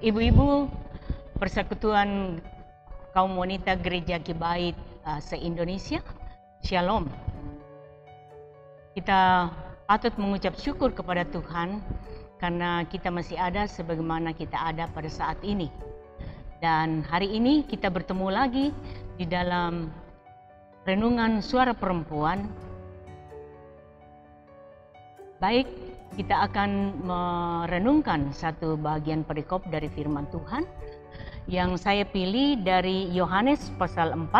Ibu-ibu Persekutuan Kaum Wanita Gereja Kibait se-Indonesia, Shalom. Kita patut mengucap syukur kepada Tuhan karena kita masih ada sebagaimana kita ada pada saat ini. Dan hari ini kita bertemu lagi di dalam renungan suara perempuan. Baik, kita akan merenungkan satu bagian perikop dari firman Tuhan yang saya pilih dari Yohanes pasal 4.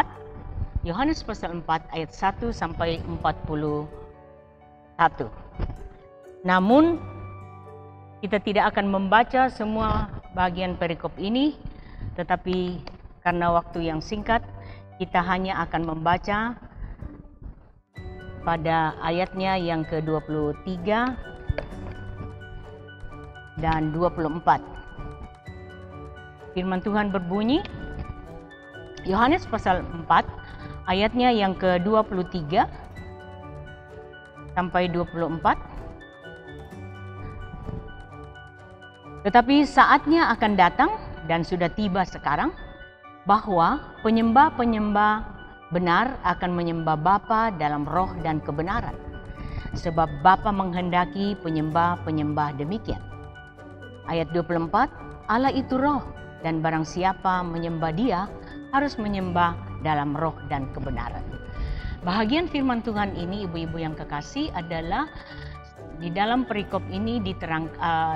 Yohanes pasal 4 ayat 1 sampai 41. Namun kita tidak akan membaca semua bagian perikop ini, tetapi karena waktu yang singkat kita hanya akan membaca pada ayatnya yang ke-23 dan 24. Firman Tuhan berbunyi, Yohanes pasal 4 ayatnya yang ke-23 sampai 24. Tetapi saatnya akan datang dan sudah tiba sekarang bahwa penyembah-penyembah benar akan menyembah Bapa dalam roh dan kebenaran, sebab Bapa menghendaki penyembah-penyembah demikian. Ayat 24, Allah itu roh, dan barang siapa menyembah Dia harus menyembah dalam roh dan kebenaran. Bahagian firman Tuhan ini, ibu-ibu yang kekasih, adalah di dalam perikop ini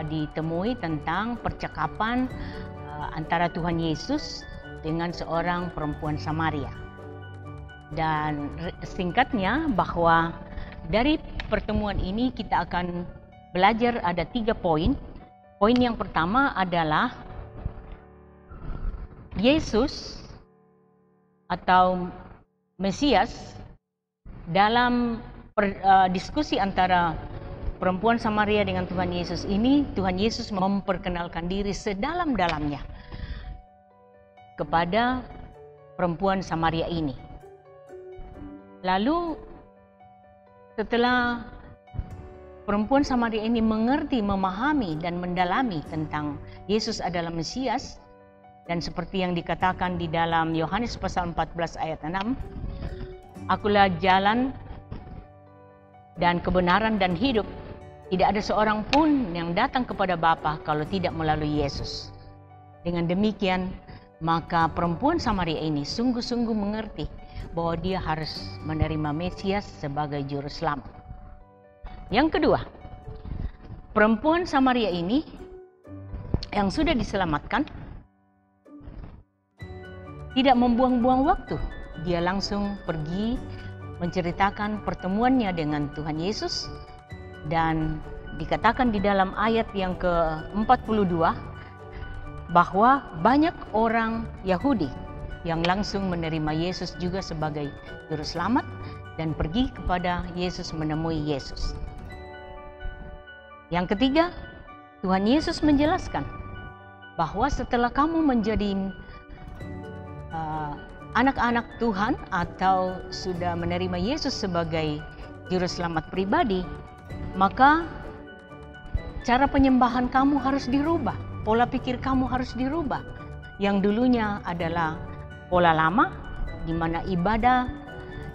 ditemui tentang percakapan antara Tuhan Yesus dengan seorang perempuan Samaria. Dan singkatnya bahwa dari pertemuan ini kita akan belajar ada 3 poin. Poin yang pertama adalah Yesus atau Mesias dalam diskusi antara perempuan Samaria dengan Tuhan Yesus ini, Tuhan Yesus memperkenalkan diri sedalam-dalamnya kepada perempuan Samaria ini. Lalu setelah perempuan Samaria ini mengerti, memahami, dan mendalami tentang Yesus adalah Mesias, dan seperti yang dikatakan di dalam Yohanes pasal 14 ayat 6, Akulah jalan dan kebenaran dan hidup. Tidak ada seorang pun yang datang kepada Bapa kalau tidak melalui Yesus. Dengan demikian, maka perempuan Samaria ini sungguh-sungguh mengerti bahwa dia harus menerima Mesias sebagai juru selamat. Yang kedua, perempuan Samaria ini yang sudah diselamatkan tidak membuang-buang waktu. Dia langsung pergi menceritakan pertemuannya dengan Tuhan Yesus, dan dikatakan di dalam ayat yang ke-42 bahwa banyak orang Yahudi yang langsung menerima Yesus juga sebagai juru selamat dan pergi kepada Yesus menemui Yesus. Yang ketiga, Tuhan Yesus menjelaskan bahwa setelah kamu menjadi anak-anak Tuhan atau sudah menerima Yesus sebagai juru selamat pribadi, maka cara penyembahan kamu harus dirubah, pola pikir kamu harus dirubah. Yang dulunya adalah pola lama, di mana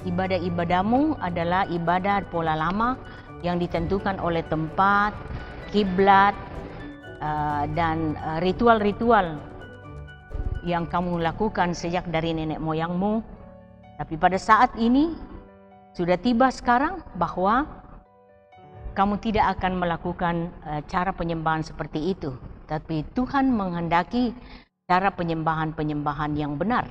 ibadahmu adalah ibadah pola lama yang ditentukan oleh tempat, kiblat, dan ritual-ritual yang kamu lakukan sejak dari nenek moyangmu. Tapi pada saat ini sudah tiba sekarang bahwa kamu tidak akan melakukan cara penyembahan seperti itu, tapi Tuhan menghendaki cara penyembahan-penyembahan yang benar.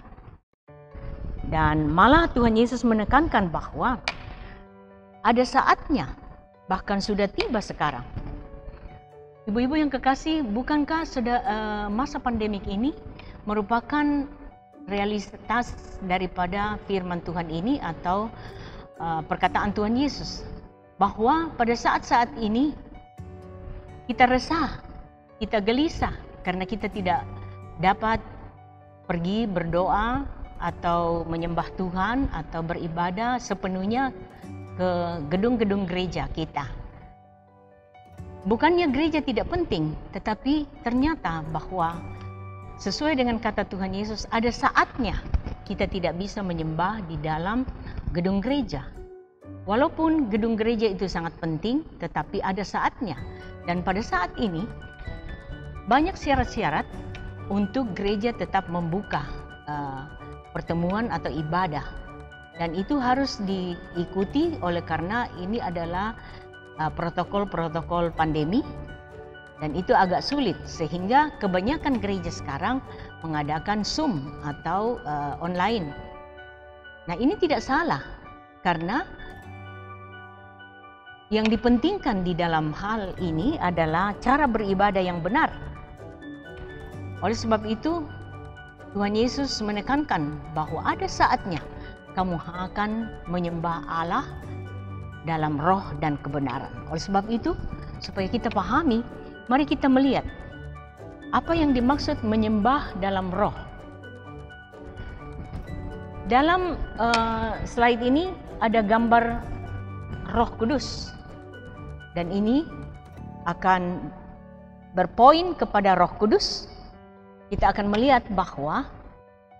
Dan malah Tuhan Yesus menekankan bahwa ada saatnya, bahkan sudah tiba sekarang. Ibu-ibu yang kekasih, bukankah masa pandemik ini merupakan realitas daripada firman Tuhan ini atau perkataan Tuhan Yesus, bahwa pada saat-saat ini kita resah, kita gelisah karena kita tidak dapat pergi berdoa atau menyembah Tuhan atau beribadah sepenuhnya ke gedung-gedung gereja kita. Bukannya gereja tidak penting, tetapi ternyata bahwa sesuai dengan kata Tuhan Yesus, ada saatnya kita tidak bisa menyembah di dalam gedung gereja. Walaupun gedung gereja itu sangat penting, tetapi ada saatnya. Dan pada saat ini, banyak syarat-syarat untuk gereja tetap membuka pertemuan atau ibadah. Dan itu harus diikuti oleh karena ini adalah protokol-protokol pandemi. Dan itu agak sulit sehingga kebanyakan gereja sekarang mengadakan Zoom atau online. Nah, ini tidak salah karena yang dipentingkan di dalam hal ini adalah cara beribadah yang benar. Oleh sebab itu, Tuhan Yesus menekankan bahwa ada saatnya kamu akan menyembah Allah dalam roh dan kebenaran. Oleh sebab itu, supaya kita pahami, mari kita melihat apa yang dimaksud menyembah dalam roh. Dalam slide ini ada gambar Roh Kudus. Dan ini akan berpoin kepada Roh Kudus. Kita akan melihat bahwa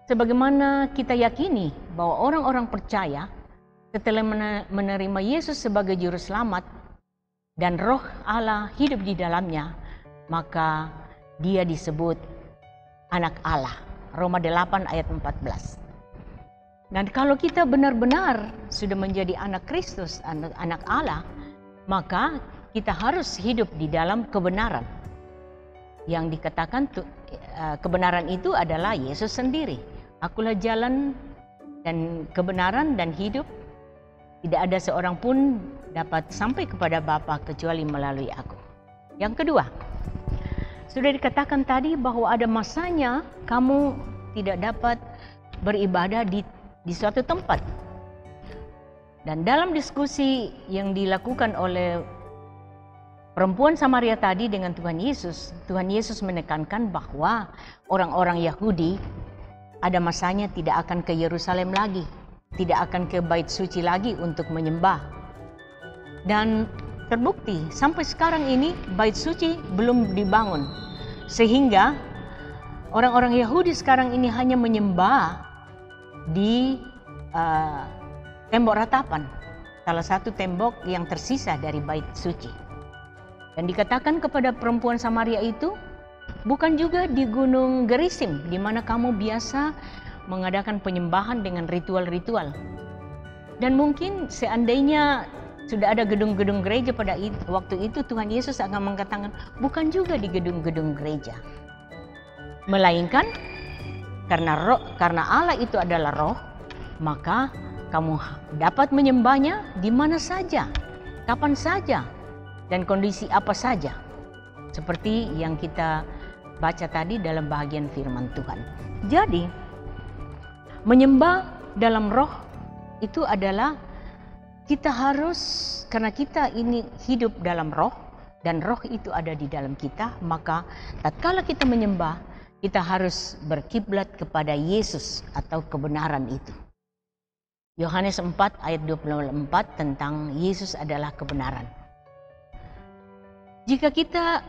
sebagaimana kita yakini bahwa orang-orang percaya setelah menerima Yesus sebagai juru selamat dan Roh Allah hidup di dalamnya, maka dia disebut anak Allah. Roma 8 ayat 14. Dan kalau kita benar-benar sudah menjadi anak Kristus, anak Allah, maka kita harus hidup di dalam kebenaran. Yang dikatakan kebenaran itu adalah Yesus sendiri. Akulah jalan dan kebenaran dan hidup. Tidak ada seorang pun dapat sampai kepada Bapa kecuali melalui aku. Yang kedua, sudah dikatakan tadi bahwa ada masanya kamu tidak dapat beribadah di suatu tempat. Dan dalam diskusi yang dilakukan oleh perempuan Samaria tadi dengan Tuhan Yesus menekankan bahwa orang-orang Yahudi ada masanya tidak akan ke Yerusalem lagi, tidak akan ke bait suci lagi untuk menyembah. Dan terbukti sampai sekarang ini bait suci belum dibangun. Sehingga orang-orang Yahudi sekarang ini hanya menyembah di tembok ratapan, salah satu tembok yang tersisa dari bait suci. Dan dikatakan kepada perempuan Samaria itu, bukan juga di Gunung Gerizim, di mana kamu biasa mengadakan penyembahan dengan ritual-ritual. Dan mungkin seandainya sudah ada gedung-gedung gereja pada waktu itu, Tuhan Yesus akan mengatakan, bukan juga di gedung-gedung gereja. Melainkan, karena Allah itu adalah roh, maka kamu dapat menyembahnya di mana saja, kapan saja, dan kondisi apa saja. Seperti yang kita baca tadi dalam bagian firman Tuhan. Jadi, menyembah dalam roh itu adalah kita harus, karena kita ini hidup dalam roh, dan roh itu ada di dalam kita, maka tatkala kita menyembah, kita harus berkiblat kepada Yesus atau kebenaran itu. Yohanes 4 ayat 24 tentang Yesus adalah kebenaran. Jika kita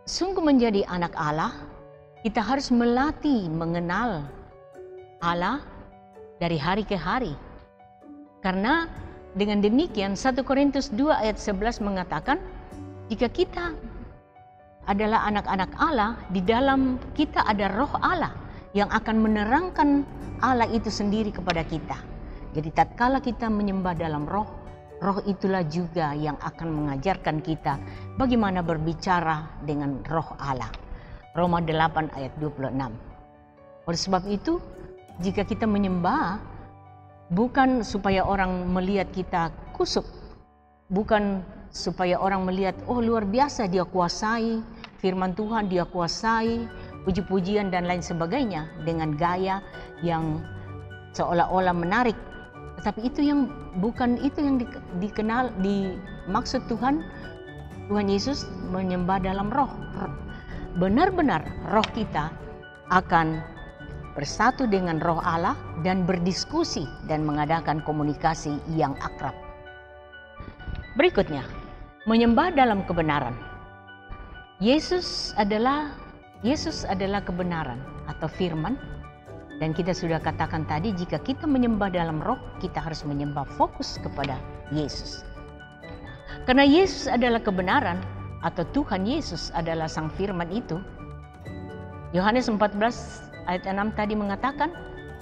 sungguh menjadi anak Allah, kita harus melatih mengenal Allah dari hari ke hari. Karena dengan demikian 1 Korintus 2 ayat 11 mengatakan, jika kita adalah anak-anak Allah, di dalam kita ada roh Allah yang akan menerangkan Allah itu sendiri kepada kita. Jadi tatkala kita menyembah dalam roh, roh itulah juga yang akan mengajarkan kita bagaimana berbicara dengan roh Allah. Roma 8 ayat 26. Oleh sebab itu, jika kita menyembah, bukan supaya orang melihat kita kusuk, bukan supaya orang melihat, oh luar biasa dia kuasai, firman Tuhan dia kuasai, puji-pujian dan lain sebagainya dengan gaya yang seolah-olah menarik. Tetapi itu yang bukan itu yang dimaksud Tuhan Yesus menyembah dalam roh. Benar-benar roh kita akan bersatu dengan roh Allah dan berdiskusi dan mengadakan komunikasi yang akrab. Berikutnya, menyembah dalam kebenaran. Yesus adalah kebenaran atau firman, dan kita sudah katakan tadi, jika kita menyembah dalam roh, kita harus menyembah fokus kepada Yesus. Karena Yesus adalah kebenaran atau Tuhan Yesus adalah sang firman itu. Yohanes 14 ayat 6 tadi mengatakan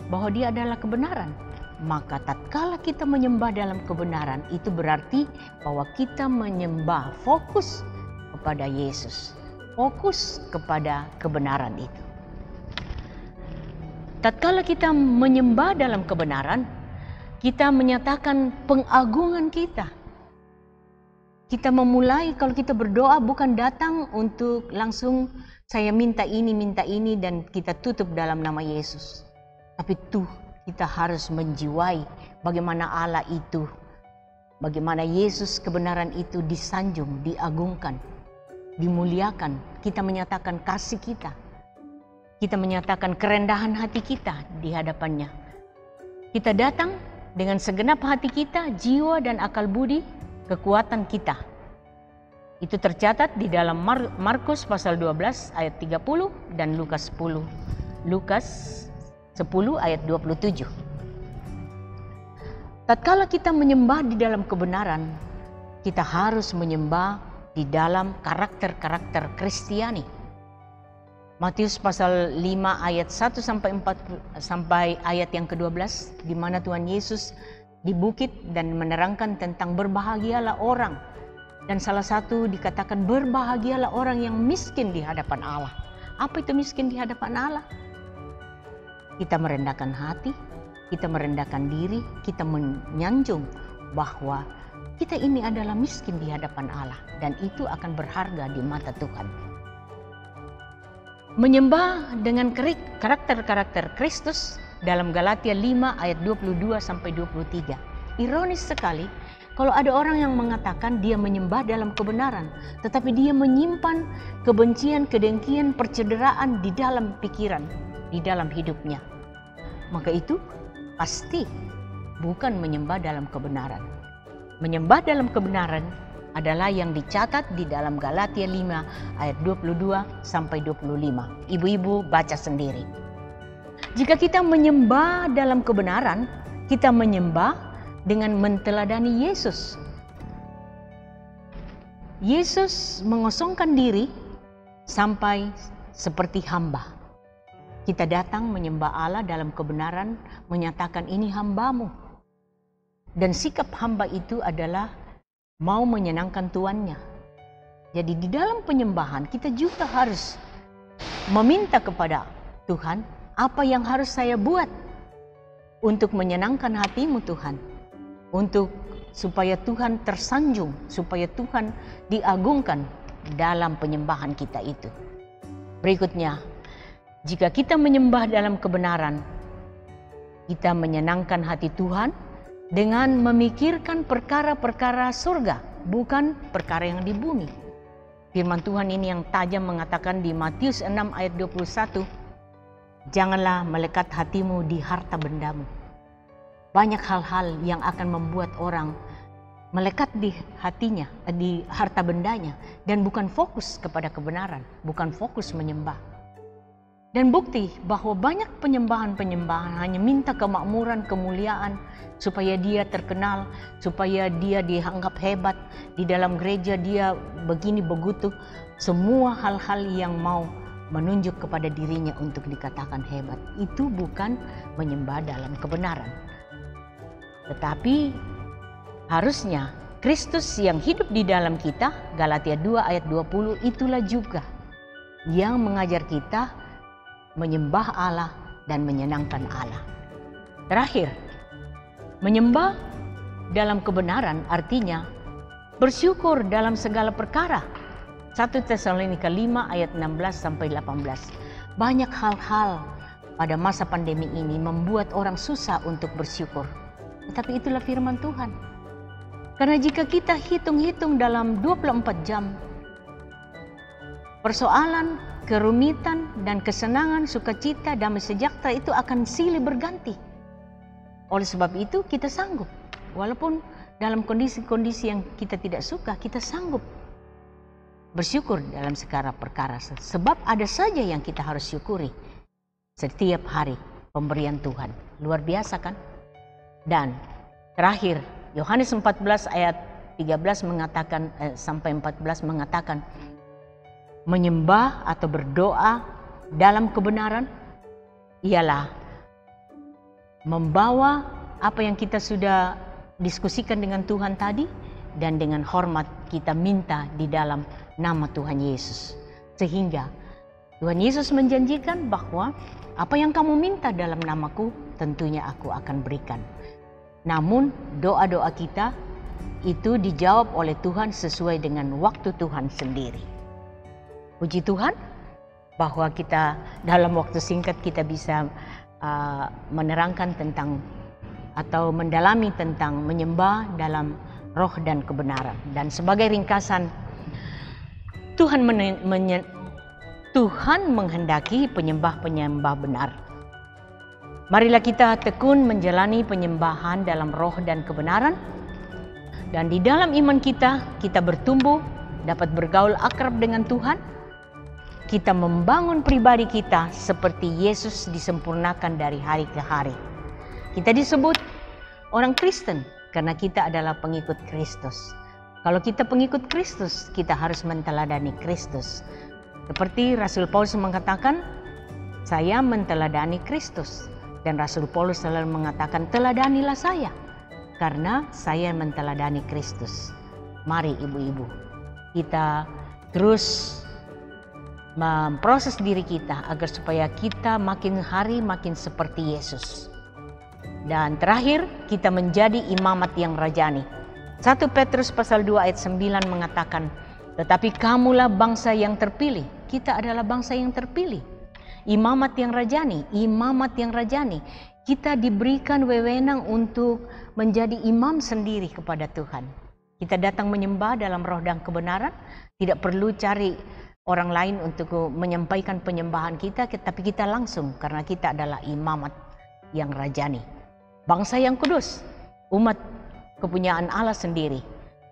bahwa dia adalah kebenaran. Maka tatkala kita menyembah dalam kebenaran, itu berarti bahwa kita menyembah fokus kepada Yesus, fokus kepada kebenaran itu. Tatkala kita menyembah dalam kebenaran, kita menyatakan pengagungan kita. Kita memulai, kalau kita berdoa bukan datang untuk langsung saya minta ini dan kita tutup dalam nama Yesus. Tapi kita harus menjiwai bagaimana Allah itu, bagaimana Yesus kebenaran itu disanjung, diagungkan, dimuliakan. Kita menyatakan kasih kita. Kita menyatakan kerendahan hati kita di hadapannya. Kita datang dengan segenap hati kita, jiwa dan akal budi, kekuatan kita. Itu tercatat di dalam Markus pasal 12 ayat 30 dan Lukas 10 ayat 27. Tatkala kita menyembah di dalam kebenaran, kita harus menyembah di dalam karakter-karakter Kristiani. Matius pasal 5 ayat 1 sampai ayat yang ke-12, di mana Tuhan Yesus di bukit dan menerangkan tentang berbahagialah orang. Dan salah satu dikatakan berbahagialah orang yang miskin di hadapan Allah. Apa itu miskin di hadapan Allah? Kita merendahkan hati, kita merendahkan diri, kita menyanjung bahwa kita ini adalah miskin di hadapan Allah. Dan itu akan berharga di mata Tuhan. Menyembah dengan karakter-karakter Kristus dalam Galatia 5 ayat 22 sampai 23. Ironis sekali kalau ada orang yang mengatakan dia menyembah dalam kebenaran, tetapi dia menyimpan kebencian, kedengkian, percederaan di dalam pikiran, di dalam hidupnya. Maka itu pasti bukan menyembah dalam kebenaran. Menyembah dalam kebenaran adalah yang dicatat di dalam Galatia 5 ayat 22 sampai 25. Ibu-ibu baca sendiri. Jika kita menyembah dalam kebenaran, kita menyembah dengan menteladani Yesus. Yesus mengosongkan diri sampai seperti hamba. Kita datang menyembah Allah dalam kebenaran, menyatakan ini hambamu. Dan sikap hamba itu adalah mau menyenangkan tuannya. Jadi di dalam penyembahan kita juga harus meminta kepada Tuhan, apa yang harus saya buat untuk menyenangkan hatimu Tuhan, untuk supaya Tuhan tersanjung, supaya Tuhan diagungkan dalam penyembahan kita itu. Berikutnya, jika kita menyembah dalam kebenaran, kita menyenangkan hati Tuhan dengan memikirkan perkara-perkara surga, bukan perkara yang di bumi. Firman Tuhan ini yang tajam mengatakan di Matius 6 ayat 21, janganlah melekat hatimu di harta bendamu. Banyak hal-hal yang akan membuat orang melekat di hatinya, di harta bendanya, dan bukan fokus kepada kebenaran, bukan fokus menyembah. Dan bukti bahwa banyak penyembahan-penyembahan hanya minta kemakmuran, kemuliaan, supaya dia terkenal, supaya dia dianggap hebat, di dalam gereja dia begini begitu, semua hal-hal yang mau menunjuk kepada dirinya untuk dikatakan hebat. Itu bukan menyembah dalam kebenaran. Tetapi harusnya Kristus yang hidup di dalam kita, Galatia 2 ayat 20, itulah juga yang mengajar kita menyembah Allah dan menyenangkan Allah. Terakhir, menyembah dalam kebenaran artinya bersyukur dalam segala perkara. 1 Tesalonika 5 ayat 16 sampai 18. Banyak hal-hal pada masa pandemi ini membuat orang susah untuk bersyukur. Tetapi itulah firman Tuhan. Karena jika kita hitung-hitung dalam 24 jam, persoalan, kerumitan, dan kesenangan, sukacita, damai sejahtera itu akan silih berganti. Oleh sebab itu kita sanggup, walaupun dalam kondisi-kondisi yang kita tidak suka, kita sanggup bersyukur dalam segala perkara. Sebab ada saja yang kita harus syukuri setiap hari pemberian Tuhan. Luar biasa kan? Dan terakhir Yohanes 14 ayat 13 mengatakan sampai 14 mengatakan menyembah atau berdoa dalam kebenaran ialah membawa apa yang kita sudah diskusikan dengan Tuhan tadi, dan dengan hormat kita minta di dalam nama Tuhan Yesus. Sehingga Tuhan Yesus menjanjikan bahwa apa yang kamu minta dalam namaku tentunya aku akan berikan. Namun doa-doa kita itu dijawab oleh Tuhan sesuai dengan waktu Tuhan sendiri. Puji Tuhan bahwa kita dalam waktu singkat kita bisa menerangkan tentang atau mendalami tentang menyembah dalam roh dan kebenaran. Dan sebagai ringkasan, Tuhan menghendaki penyembah-penyembah benar. Marilah kita tekun menjalani penyembahan dalam roh dan kebenaran. Dan di dalam iman kita bertumbuh, dapat bergaul akrab dengan Tuhan. Kita membangun pribadi kita seperti Yesus disempurnakan dari hari ke hari. Kita disebut orang Kristen karena kita adalah pengikut Kristus. Kalau kita pengikut Kristus, kita harus menteladani Kristus. Seperti Rasul Paulus mengatakan, saya menteladani Kristus. Dan Rasul Paulus selalu mengatakan, teladanilah saya, karena saya menteladani Kristus. Mari ibu-ibu, kita terus memproses diri kita agar supaya kita makin hari makin seperti Yesus. Dan terakhir, kita menjadi imamat yang rajani. 1 Petrus pasal 2 ayat 9 mengatakan, tetapi kamulah bangsa yang terpilih. Kita adalah bangsa yang terpilih. Imamat yang rajani, imamat yang rajani. Kita diberikan wewenang untuk menjadi imam sendiri kepada Tuhan. Kita datang menyembah dalam roh dan kebenaran, tidak perlu cari orang lain untuk menyampaikan penyembahan kita, tapi kita langsung karena kita adalah imamat yang rajani. Bangsa yang kudus, umat kepunyaan Allah sendiri,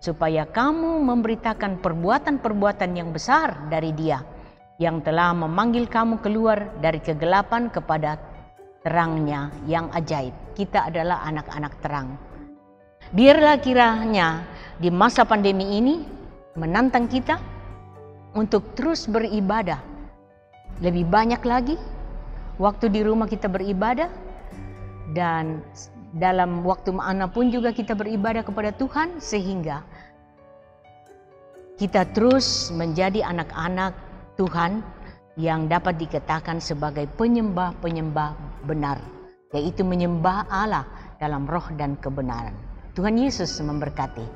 supaya kamu memberitakan perbuatan-perbuatan yang besar dari Dia, yang telah memanggil kamu keluar dari kegelapan kepada terangnya yang ajaib. Kita adalah anak-anak terang. Biarlah kiranya di masa pandemi ini menantang kita untuk terus beribadah. Lebih banyak lagi waktu di rumah kita beribadah, dan dalam waktu manapun juga kita beribadah kepada Tuhan, sehingga kita terus menjadi anak-anak Tuhan yang dapat dikatakan sebagai penyembah-penyembah benar, yaitu menyembah Allah dalam roh dan kebenaran. Tuhan Yesus memberkati.